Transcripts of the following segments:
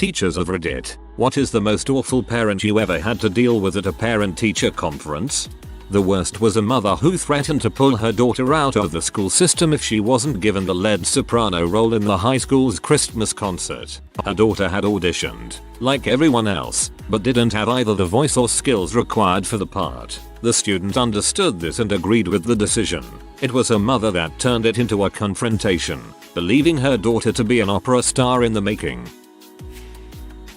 Teachers of Reddit, what is the most awful parent you ever had to deal with at a parent-teacher conference? The worst was a mother who threatened to pull her daughter out of the school system if she wasn't given the lead soprano role in the high school's Christmas concert. Her daughter had auditioned, like everyone else, but didn't have either the voice or skills required for the part. The student understood this and agreed with the decision. It was her mother that turned it into a confrontation, believing her daughter to be an opera star in the making.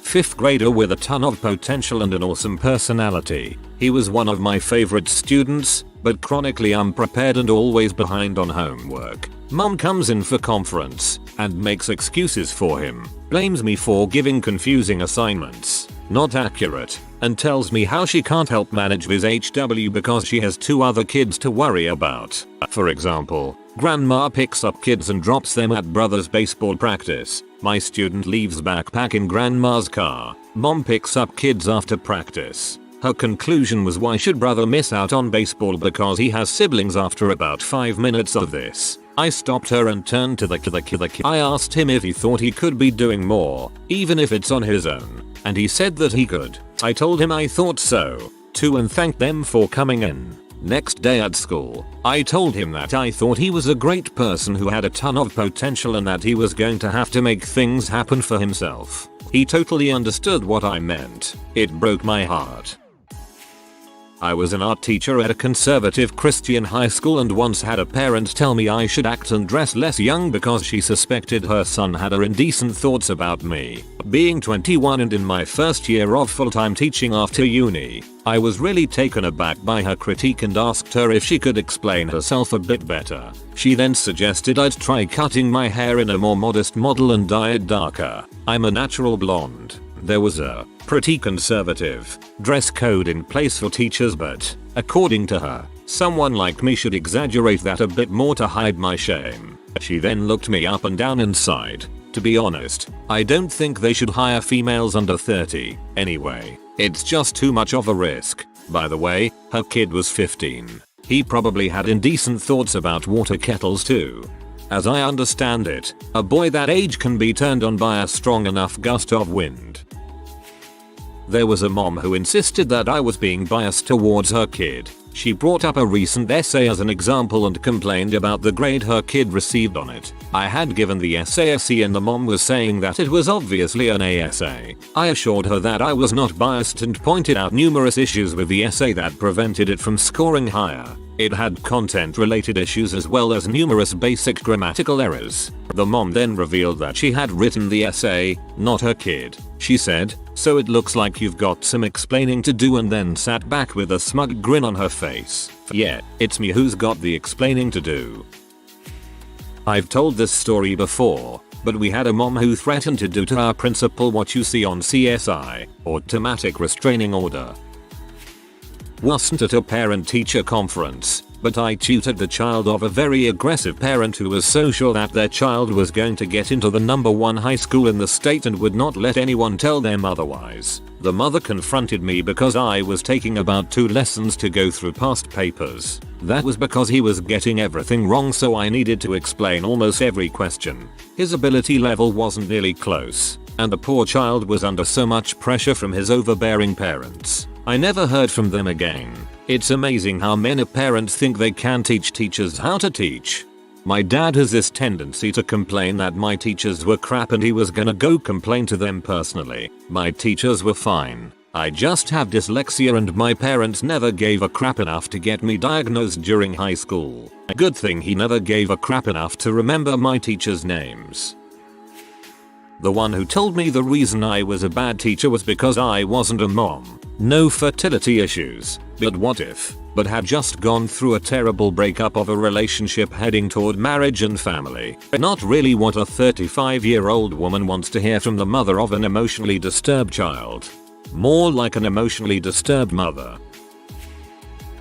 5th grader with a ton of potential and an awesome personality. He was one of my favorite students, but chronically unprepared and always behind on homework. Mom comes in for conference and makes excuses for him, blames me for giving confusing assignments, not accurate, and tells me how she can't help manage his HW because she has 2 other kids to worry about. For example, grandma picks up kids and drops them at brother's baseball practice. My student leaves backpack in grandma's car. Mom picks up kids after practice. Her conclusion was, why should brother miss out on baseball because he has siblings? After about 5 minutes of this, I stopped her and turned to the kid. I asked him if he thought he could be doing more, even if it's on his own, and he said that he could. I told him I thought so, too, and thanked them for coming in. Next day at school, I told him that I thought he was a great person who had a ton of potential and that he was going to have to make things happen for himself. He totally understood what I meant. It broke my heart. I was an art teacher at a conservative Christian high school and once had a parent tell me I should act and dress less young because she suspected her son had indecent thoughts about me. Being 21 and in my first year of full-time teaching after uni, I was really taken aback by her critique and asked her if she could explain herself a bit better. She then suggested I'd try cutting my hair in a more modest model and dye it darker. I'm a natural blonde. There was a pretty conservative dress code in place for teachers, but according to her, someone like me should exaggerate that a bit more to hide my shame. She then looked me up and down and sighed. To be honest, I don't think they should hire females under 30. Anyway, it's just too much of a risk. By the way, her kid was 15. He probably had indecent thoughts about water kettles too. As I understand it, a boy that age can be turned on by a strong enough gust of wind. There was a mom who insisted that I was being biased towards her kid. She brought up a recent essay as an example and complained about the grade her kid received on it. I had given the essay a C and the mom was saying that it was obviously an A essay. I assured her that I was not biased and pointed out numerous issues with the essay that prevented it from scoring higher. It had content-related issues as well as numerous basic grammatical errors. The mom then revealed that she had written the essay, not her kid. She said, "So it looks like you've got some explaining to do," and then sat back with a smug grin on her face. Yeah, it's me who's got the explaining to do. I've told this story before, but we had a mom who threatened to do to our principal what you see on CSI, automatic restraining order. Wasn't at a parent-teacher conference, but I tutored the child of a very aggressive parent who was so sure that their child was going to get into the #1 high school in the state and would not let anyone tell them otherwise. The mother confronted me because I was taking about 2 lessons to go through past papers. That was because he was getting everything wrong, so I needed to explain almost every question. His ability level wasn't nearly close, and the poor child was under so much pressure from his overbearing parents. I never heard from them again. It's amazing how many parents think they can teach teachers how to teach. My dad has this tendency to complain that my teachers were crap and he was gonna go complain to them personally. My teachers were fine. I just have dyslexia and my parents never gave a crap enough to get me diagnosed during high school. A good thing he never gave a crap enough to remember my teachers' names. The one who told me the reason I was a bad teacher was because I wasn't a mom. No fertility issues, but what if, but had just gone through a terrible breakup of a relationship heading toward marriage and family. Not really what a 35-year-old woman wants to hear from the mother of an emotionally disturbed child. More like an emotionally disturbed mother.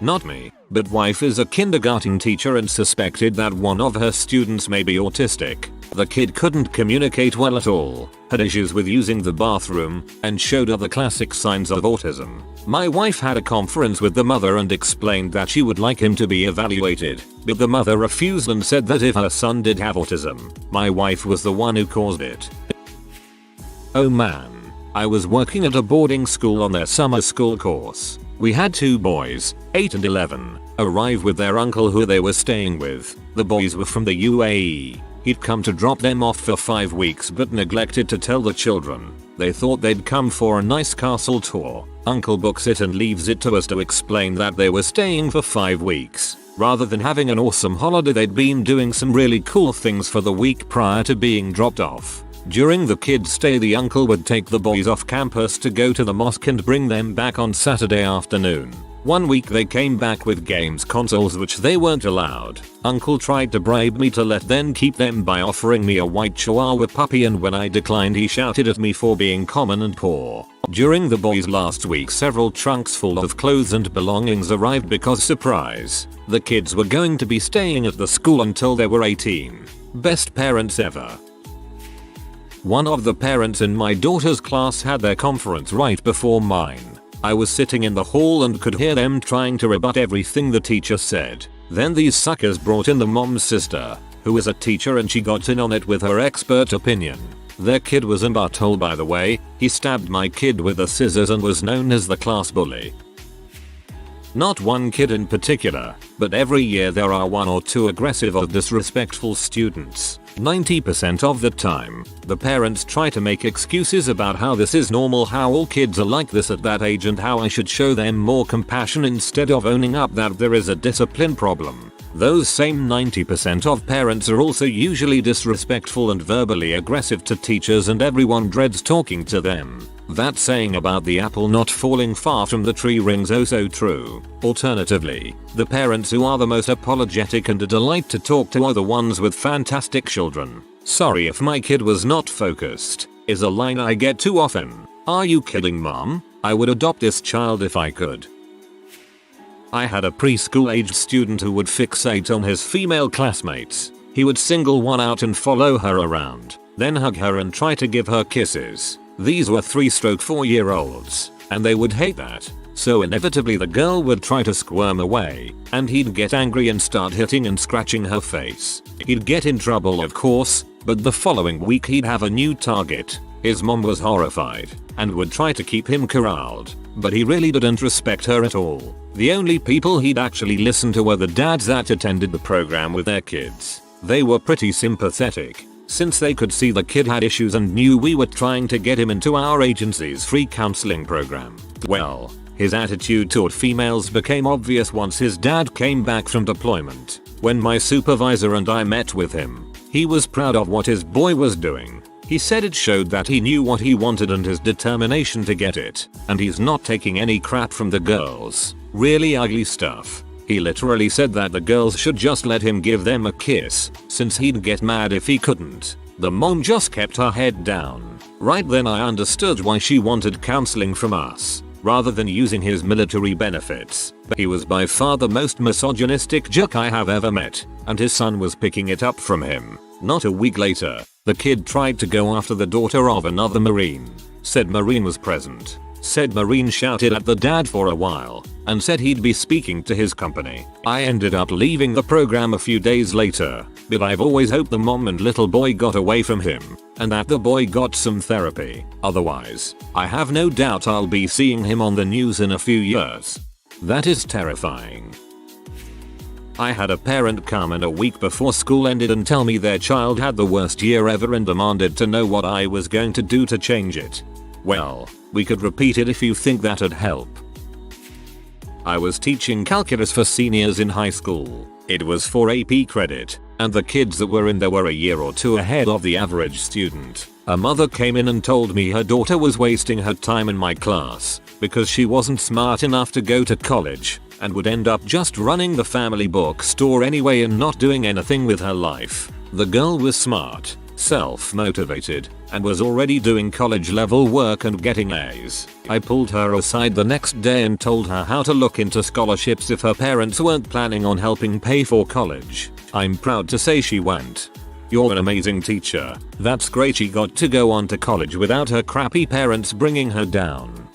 Not me, but wife is a kindergarten teacher and suspected that one of her students may be autistic. The kid couldn't communicate well at all, had issues with using the bathroom, and showed other classic signs of autism. My wife had a conference with the mother and explained that she would like him to be evaluated, but the mother refused and said that if her son did have autism, my wife was the one who caused it. Oh man. I was working at a boarding school on their summer school course. We had 2 boys, 8 and 11, arrive with their uncle who they were staying with. The boys were from the UAE. He'd come to drop them off for 5 weeks but neglected to tell the children. They thought they'd come for a nice castle tour. Uncle books it and leaves it to us to explain that they were staying for 5 weeks. Rather than having an awesome holiday, they'd been doing some really cool things for the week prior to being dropped off. During the kids' stay, the uncle would take the boys off campus to go to the mosque and bring them back on Saturday afternoon. One week they came back with games consoles which they weren't allowed. Uncle tried to bribe me to let them keep them by offering me a white chihuahua puppy, and when I declined he shouted at me for being common and poor. During the boys' last week, several trunks full of clothes and belongings arrived because, surprise, the kids were going to be staying at the school until they were 18. Best parents ever. One of the parents in my daughter's class had their conference right before mine. I was sitting in the hall and could hear them trying to rebut everything the teacher said. Then these suckers brought in the mom's sister, who is a teacher, and she got in on it with her expert opinion. Their kid was a butthole, by the way. He stabbed my kid with the scissors and was known as the class bully. Not one kid in particular, but every year there are 1 or 2 aggressive or disrespectful students. 90% of the time, the parents try to make excuses about how this is normal, how all kids are like this at that age, and how I should show them more compassion instead of owning up that there is a discipline problem. Those same 90% of parents are also usually disrespectful and verbally aggressive to teachers, and everyone dreads talking to them. That saying about the apple not falling far from the tree rings oh so true. Alternatively, the parents who are the most apologetic and a delight to talk to are the ones with fantastic children. "Sorry if my kid was not focused," is a line I get too often. Are you kidding, mom? I would adopt this child if I could. I had a preschool aged student who would fixate on his female classmates. He would single one out and follow her around, then hug her and try to give her kisses. These were 3-4-year-olds, and they would hate that. So inevitably the girl would try to squirm away, and he'd get angry and start hitting and scratching her face. He'd get in trouble, of course, but the following week he'd have a new target. His mom was horrified and would try to keep him corralled, but he really didn't respect her at all. The only people he'd actually listen to were the dads that attended the program with their kids. They were pretty sympathetic, since they could see the kid had issues and knew we were trying to get him into our agency's free counseling program. Well, his attitude toward females became obvious once his dad came back from deployment. When my supervisor and I met with him, he was proud of what his boy was doing. He said it showed that he knew what he wanted and his determination to get it, and he's not taking any crap from the girls. Really ugly stuff. He literally said that the girls should just let him give them a kiss, since he'd get mad if he couldn't. The mom just kept her head down. Right then I understood why she wanted counseling from us, rather than using his military benefits. But he was by far the most misogynistic jerk I have ever met, and his son was picking it up from him. Not a week later, the kid tried to go after the daughter of another Marine. Said Marine was present. Said Marine shouted at the dad for a while, and said he'd be speaking to his company. I ended up leaving the program a few days later, but I've always hoped the mom and little boy got away from him, and that the boy got some therapy. Otherwise, I have no doubt I'll be seeing him on the news in a few years. That is terrifying. I had a parent come in a week before school ended and tell me their child had the worst year ever and demanded to know what I was going to do to change it. Well, we could repeat it if you think that'd help. I was teaching calculus for seniors in high school. It was for AP credit, and the kids that were in there were a year or 2 ahead of the average student. A mother came in and told me her daughter was wasting her time in my class because she wasn't smart enough to go to college and would end up just running the family bookstore anyway and not doing anything with her life. The girl was smart, self-motivated, and was already doing college level work and getting A's. I pulled her aside the next day and told her how to look into scholarships if her parents weren't planning on helping pay for college. I'm proud to say she went. You're an amazing teacher. That's great she got to go on to college without her crappy parents bringing her down.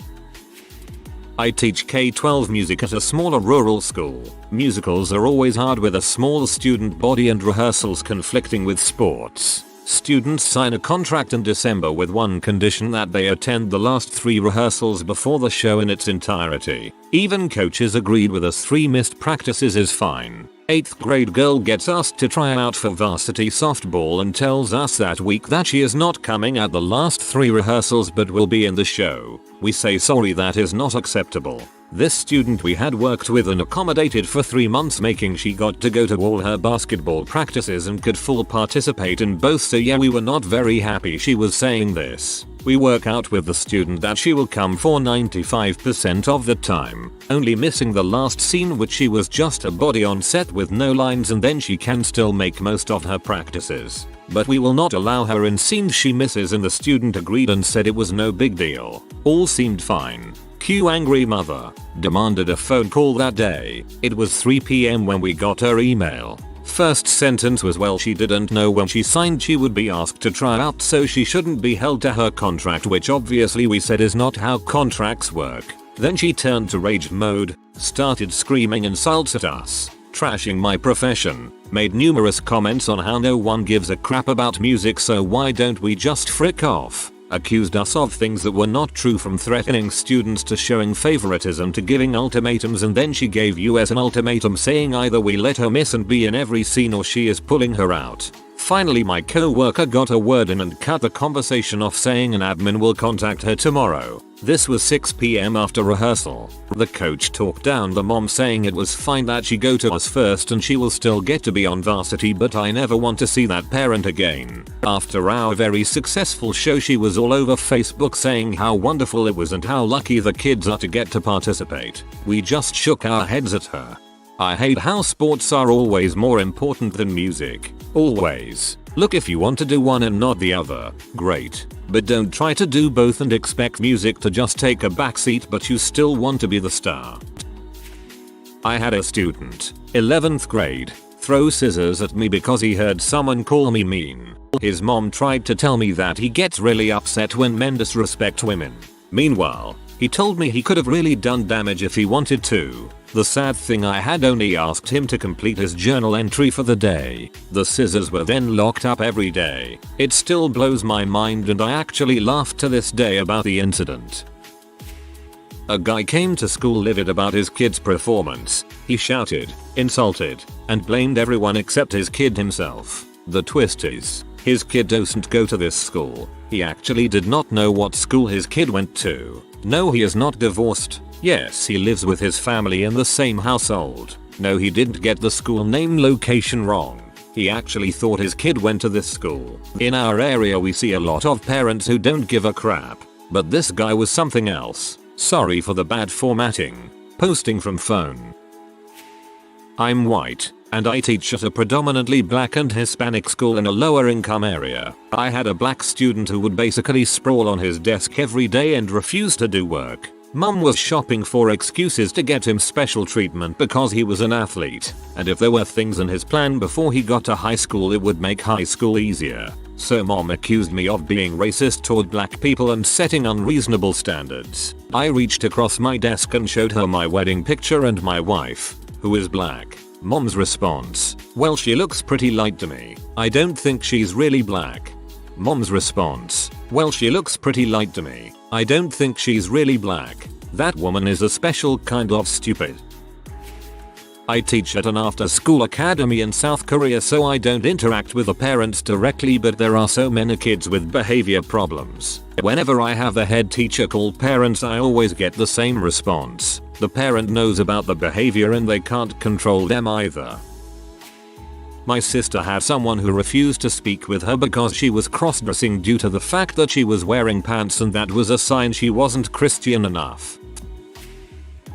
I teach K-12 music at a smaller rural school. Musicals are always hard with a small student body and rehearsals conflicting with sports. Students sign a contract in December with one condition, that they attend the last 3 rehearsals before the show in its entirety. Even coaches agreed with us 3 missed practices is fine. 8th grade girl gets asked to try out for varsity softball and tells us that week that she is not coming at the last 3 rehearsals but will be in the show. We say sorry, that is not acceptable. This student we had worked with and accommodated for 3 months, making she got to go to all her basketball practices and could full participate in both, so yeah, we were not very happy she was saying this. We work out with the student that she will come for 95% of the time, only missing the last scene which she was just a body on set with no lines, and then she can still make most of her practices. But we will not allow her in scenes she misses, and the student agreed and said it was no big deal. All seemed fine. Cue angry mother. Demanded a phone call that day. It was 3 PM when we got her email. First sentence was, well, she didn't know when she signed she would be asked to try out, so she shouldn't be held to her contract, which obviously we said is not how contracts work. Then she turned to rage mode, started screaming insults at us, trashing my profession, made numerous comments on how no one gives a crap about music, so why don't we just frick off. Accused us of things that were not true, from threatening students to showing favoritism to giving ultimatums, and then she gave us an ultimatum saying either we let her miss and be in every scene or she is pulling her out. Finally my co-worker got a word in and cut the conversation off, saying an admin will contact her tomorrow. This was 6 PM after rehearsal. The coach talked down the mom, saying it was fine that she go to us first and she will still get to be on varsity, but I never want to see that parent again. After our very successful show she was all over Facebook saying how wonderful it was and how lucky the kids are to get to participate. We just shook our heads at her. I hate how sports are always more important than music. Always. Look, if you want to do one and not the other, great. But don't try to do both and expect music to just take a backseat, but you still want to be the star. I had a student, 11th grade, throw scissors at me because he heard someone call me mean. His mom tried to tell me that he gets really upset when men disrespect women. Meanwhile, he told me he could have really done damage if he wanted to. The sad thing, I had only asked him to complete his journal entry for the day. The scissors were then locked up every day. It still blows my mind, and I actually laugh to this day about the incident. A guy came to school livid about his kid's performance. He shouted, insulted, and blamed everyone except his kid himself. The twist is, his kid doesn't go to this school. He actually did not know what school his kid went to. No, he is not divorced. Yes, he lives with his family in the same household. No, he didn't get the school name location wrong. He actually thought his kid went to this school. In our area we see a lot of parents who don't give a crap. But this guy was something else. Sorry for the bad formatting. Posting from phone. I'm white, and I teach at a predominantly black and Hispanic school in a lower income area. I had a black student who would basically sprawl on his desk every day and refuse to do work. Mum was shopping for excuses to get him special treatment because he was an athlete, and if there were things in his plan before he got to high school it would make high school easier. So mom accused me of being racist toward black people and setting unreasonable standards. I reached across my desk and showed her my wedding picture and my wife, who is black. Mom's response, well, she looks pretty light to me. I don't think she's really black. Mom's response, well, she looks pretty light to me. I don't think she's really black. That woman is a special kind of stupid. I teach at an after-school academy in South Korea, so I don't interact with the parents directly, but there are so many kids with behavior problems. Whenever I have the head teacher call parents, I always get the same response. The parent knows about the behavior and they can't control them either. My sister had someone who refused to speak with her because she was cross-dressing due to the fact that she was wearing pants, and that was a sign she wasn't Christian enough.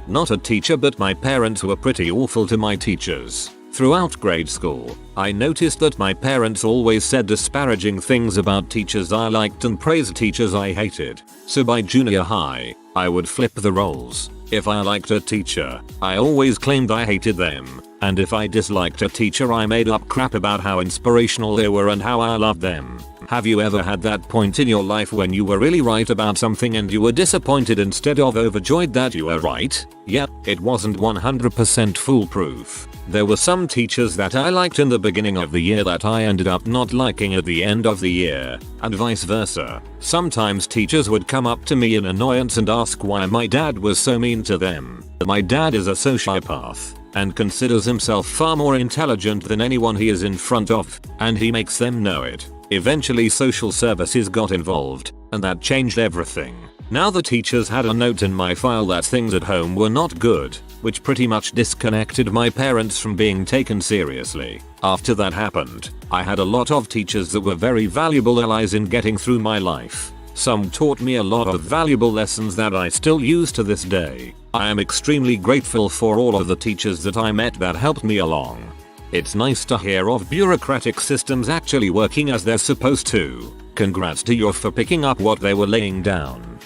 Not a teacher, but my parents were pretty awful to my teachers. Throughout grade school, I noticed that my parents always said disparaging things about teachers I liked and praised teachers I hated. So by junior high, I would flip the roles. If I liked a teacher, I always claimed I hated them. And if I disliked a teacher, I made up crap about how inspirational they were and how I loved them. Have you ever had that point in your life when you were really right about something and you were disappointed instead of overjoyed that you were right? Yep, it wasn't 100% foolproof. There were some teachers that I liked in the beginning of the year that I ended up not liking at the end of the year, and vice versa. Sometimes teachers would come up to me in annoyance and ask why my dad was so mean to them. My dad is a sociopath and considers himself far more intelligent than anyone he is in front of, and he makes them know it. Eventually social services got involved, and that changed everything. Now the teachers had a note in my file that things at home were not good, which pretty much disconnected my parents from being taken seriously. After that happened, I had a lot of teachers that were very valuable allies in getting through my life. Some taught me a lot of valuable lessons that I still use to this day. I am extremely grateful for all of the teachers that I met that helped me along. It's nice to hear of bureaucratic systems actually working as they're supposed to. Congrats to you for picking up what they were laying down.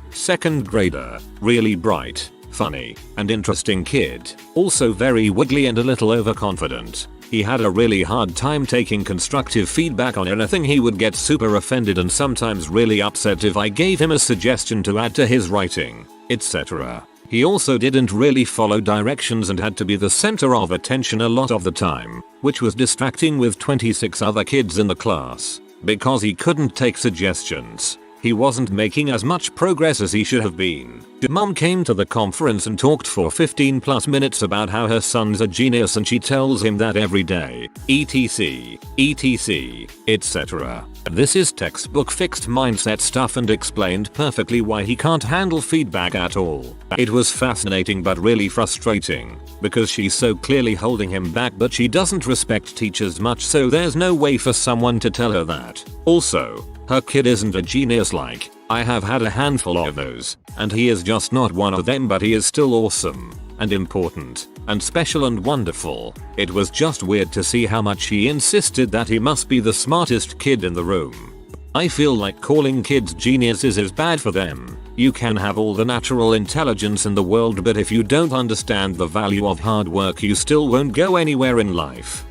Second grader, really bright, funny, and interesting kid, also very wiggly and a little overconfident. He had a really hard time taking constructive feedback on anything. He would get super offended and sometimes really upset if I gave him a suggestion to add to his writing, etc. He also didn't really follow directions and had to be the center of attention a lot of the time, which was distracting with 26 other kids in the class. Because he couldn't take suggestions, he wasn't making as much progress as he should have been. Mom came to the conference and talked for 15+ minutes about how her son's a genius and she tells him that every day, etc, etc. This is textbook fixed mindset stuff and explained perfectly why he can't handle feedback at all. It was fascinating but really frustrating, because she's so clearly holding him back but she doesn't respect teachers much, so there's no way for someone to tell her that. Also, her kid isn't a genius like I have had a handful of those, and he is just not one of them, but he is still awesome, and important, and special and wonderful. It was just weird to see how much she insisted that he must be the smartest kid in the room. I feel like calling kids geniuses is bad for them. You can have all the natural intelligence in the world, but if you don't understand the value of hard work, you still won't go anywhere in life.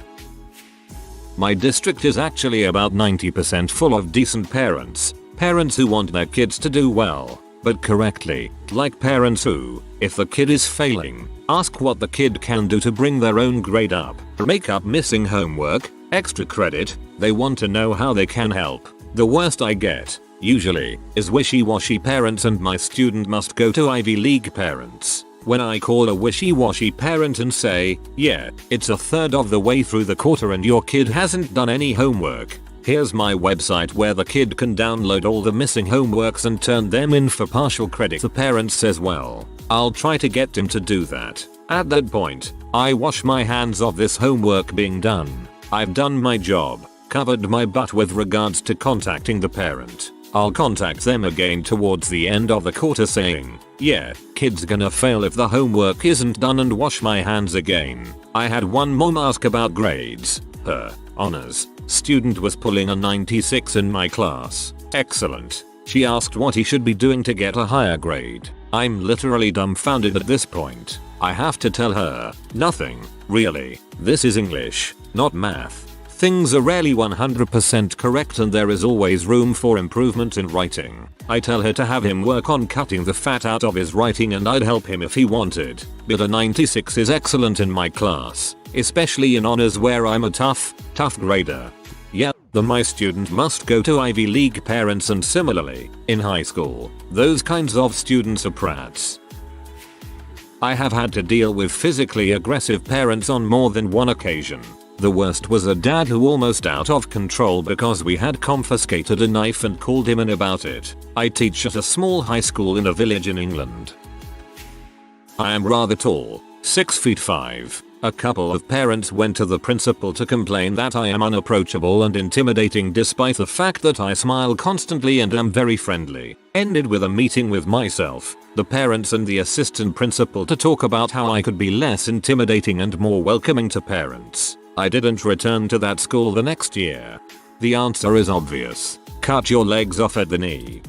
My district is actually about 90% full of decent parents. Parents who want their kids to do well, but correctly, like parents who, if the kid is failing, ask what the kid can do to bring their own grade up, make up missing homework, extra credit. They want to know how they can help. The worst I get, usually, is wishy-washy parents, and my student must go to Ivy League parents. When I call a wishy-washy parent and say, yeah, it's a third of the way through the quarter and your kid hasn't done any homework, here's my website where the kid can download all the missing homeworks and turn them in for partial credit, the parent says, well, I'll try to get him to do that. At that point, I wash my hands of this homework being done. I've done my job, covered my butt with regards to contacting the parent. I'll contact them again towards the end of the quarter saying, yeah, kid's gonna fail if the homework isn't done, and wash my hands again. I had one mom ask about grades. Her honors student was pulling a 96 in my class. Excellent. She asked what he should be doing to get a higher grade. I'm literally dumbfounded at this point. I have to tell her, nothing, really. This is English, not math. Things are rarely 100% correct and there is always room for improvement in writing. I tell her to have him work on cutting the fat out of his writing and I'd help him if he wanted. But a 96 is excellent in my class, especially in honors where I'm a tough grader. Yeah, my student must go to Ivy League parents, and similarly, in high school, those kinds of students are prats. I have had to deal with physically aggressive parents on more than one occasion. The worst was a dad who almost out of control because we had confiscated a knife and called him in about it. I teach at a small high school in a village in England. I am rather tall, 6'5". A couple of parents went to the principal to complain that I am unapproachable and intimidating despite the fact that I smile constantly and am very friendly. Ended with a meeting with myself, the parents and the assistant principal to talk about how I could be less intimidating and more welcoming to parents. I didn't return to that school the next year. The answer is obvious. Cut your legs off at the knee.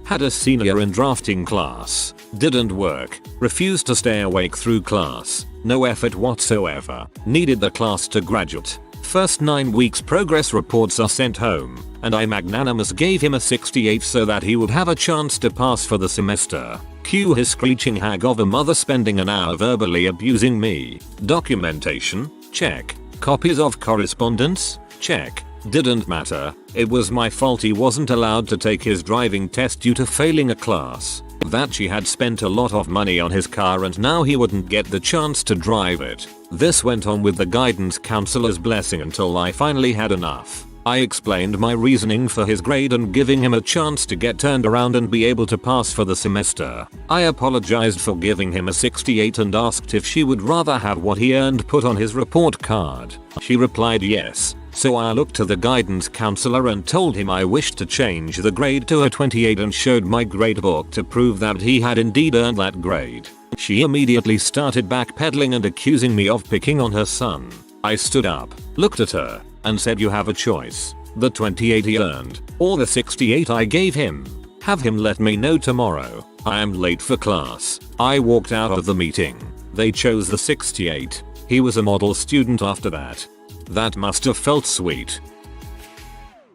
Had a senior in drafting class. Didn't work. Refused to stay awake through class. No effort whatsoever. Needed the class to graduate. First 9 weeks progress reports are sent home, and I magnanimous gave him a 68 so that he would have a chance to pass for the semester. Cue his screeching hag of a mother spending an hour verbally abusing me. Documentation? Check. Copies of correspondence? Check. Didn't matter. It was my fault he wasn't allowed to take his driving test due to failing a class. That she had spent a lot of money on his car and now he wouldn't get the chance to drive it. This went on with the guidance counselor's blessing until I finally had enough. I explained my reasoning for his grade and giving him a chance to get turned around and be able to pass for the semester. I apologized for giving him a 68 and asked if she would rather have what he earned put on his report card. She replied yes. So I looked to the guidance counselor and told him I wished to change the grade to a 28 and showed my gradebook to prove that he had indeed earned that grade. She immediately started backpedaling and accusing me of picking on her son. I stood up, looked at her, and said you have a choice. The 28 he earned, or the 68 I gave him. Have him let me know tomorrow. I am late for class. I walked out of the meeting. They chose the 68. He was a model student after that. That must have felt sweet.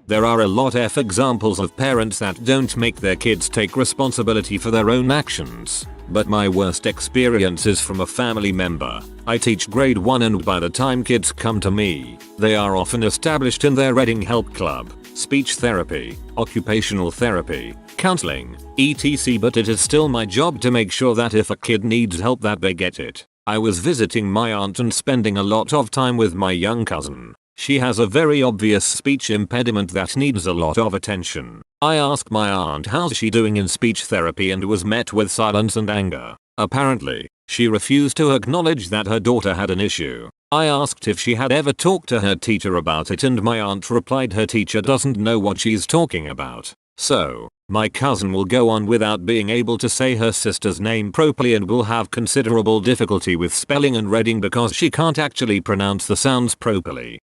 There are a lot of examples of parents that don't make their kids take responsibility for their own actions. But my worst experience is from a family member. I teach grade 1 and by the time kids come to me, they are often established in their reading help club, speech therapy, occupational therapy, counseling, etc. But it is still my job to make sure that if a kid needs help that they get it. I was visiting my aunt and spending a lot of time with my young cousin. She has a very obvious speech impediment that needs a lot of attention. I asked my aunt how's she doing in speech therapy and was met with silence and anger. Apparently, she refused to acknowledge that her daughter had an issue. I asked if she had ever talked to her teacher about it and my aunt replied her teacher doesn't know what she's talking about. So, my cousin will go on without being able to say her sister's name properly and will have considerable difficulty with spelling and reading because she can't actually pronounce the sounds properly.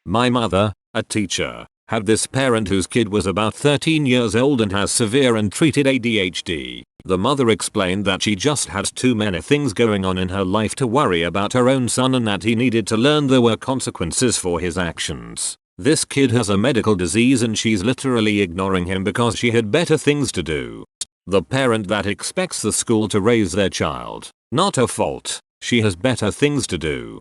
My mother, a teacher, had this parent whose kid was about 13 years old and has severe and treated ADHD. The mother explained that she just had too many things going on in her life to worry about her own son and that he needed to learn there were consequences for his actions. This kid has a medical disease and she's literally ignoring him because she had better things to do. The parent that expects the school to raise their child. Not her fault. She has better things to do.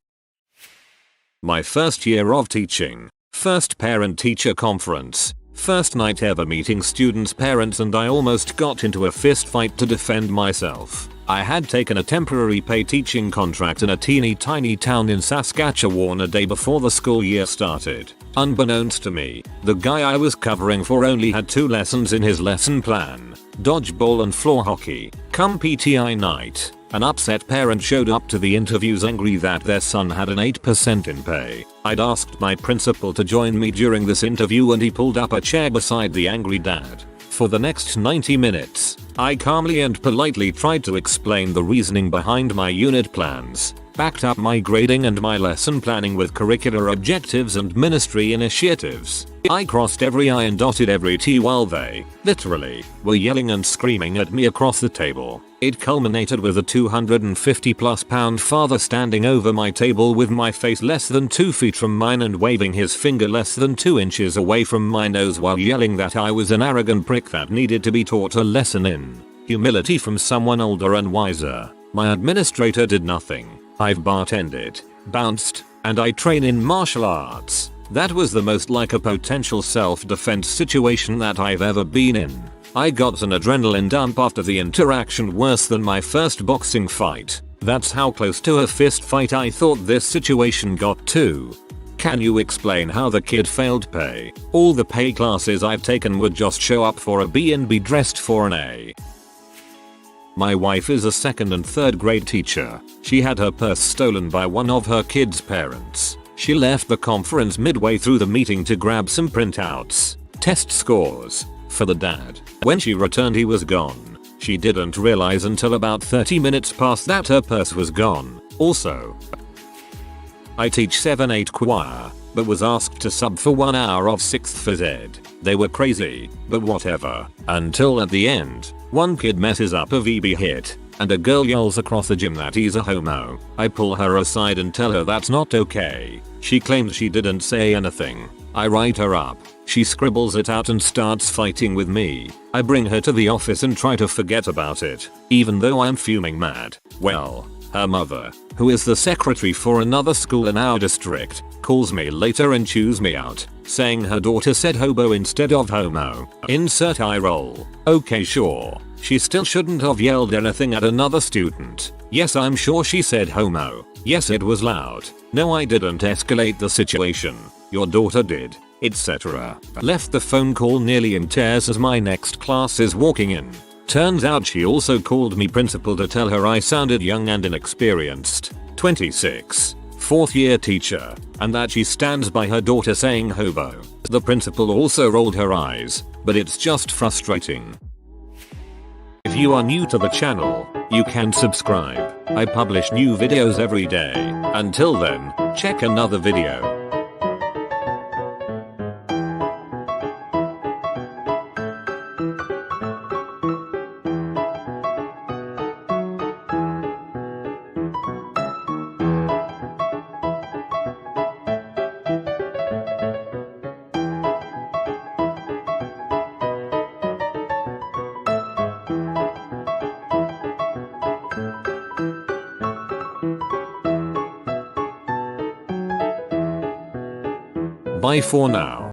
My first year of teaching. First parent-teacher conference. First night ever meeting students' parents and I almost got into a fist fight to defend myself. I had taken a temporary pay teaching contract in a teeny tiny town in Saskatchewan a day before the school year started. Unbeknownst to me, the guy I was covering for only had 2 lessons in his lesson plan. Dodgeball and floor hockey. Come PTI night. An upset parent showed up to the interviews angry that their son had an 8% in pay. I'd asked my principal to join me during this interview and he pulled up a chair beside the angry dad. For the next 90 minutes, I calmly and politely tried to explain the reasoning behind my unit plans, backed up my grading and my lesson planning with curricular objectives and ministry initiatives. I crossed every I and dotted every T while they, literally, were yelling and screaming at me across the table. It culminated with a 250+ pound father standing over my table with my face less than 2 feet from mine and waving his finger less than 2 inches away from my nose while yelling that I was an arrogant prick that needed to be taught a lesson in humility from someone older and wiser. My administrator did nothing. I've bartended, bounced, and I train in martial arts. That was the most like a potential self-defense situation that I've ever been in. I got an adrenaline dump after the interaction worse than my first boxing fight. That's how close to a fist fight I thought this situation got to. Can you explain how the kid failed pay? All the pay classes I've taken would just show up for a B and be dressed for an A. My wife is a 2nd and 3rd grade teacher. She had her purse stolen by one of her kids' parents. She left the conference midway through the meeting to grab some printouts, test scores, for the dad. When she returned he was gone. She didn't realize until about 30 minutes past that her purse was gone. Also, I teach 7/8 choir, but was asked to sub for 1 hour of 6th phys ed. They were crazy, but whatever. Until at the end, one kid messes up a VB hit. and a girl yells across the gym that he's a homo. I pull her aside and tell her that's not okay. She claims she didn't say anything. I write her up. She scribbles it out and starts fighting with me. I bring her to the office and try to forget about it, even though I'm fuming mad. Well, her mother, who is the secretary for another school in our district, calls me later and chews me out, saying her daughter said hobo instead of homo. Insert eye roll. Okay, sure. She still shouldn't have yelled anything at another student. Yes, I'm sure she said homo. Yes, it was loud. No, I didn't escalate the situation. Your daughter did, etc. Left the phone call nearly in tears as my next class is walking in. Turns out she also called me principal to tell her I sounded young and inexperienced. 26. Fourth year teacher, and that she stands by her daughter saying hobo. The principal also rolled her eyes, but it's just frustrating. If you are new to the channel, you can subscribe. I publish new videos every day. Until then, check another video. Bye for now.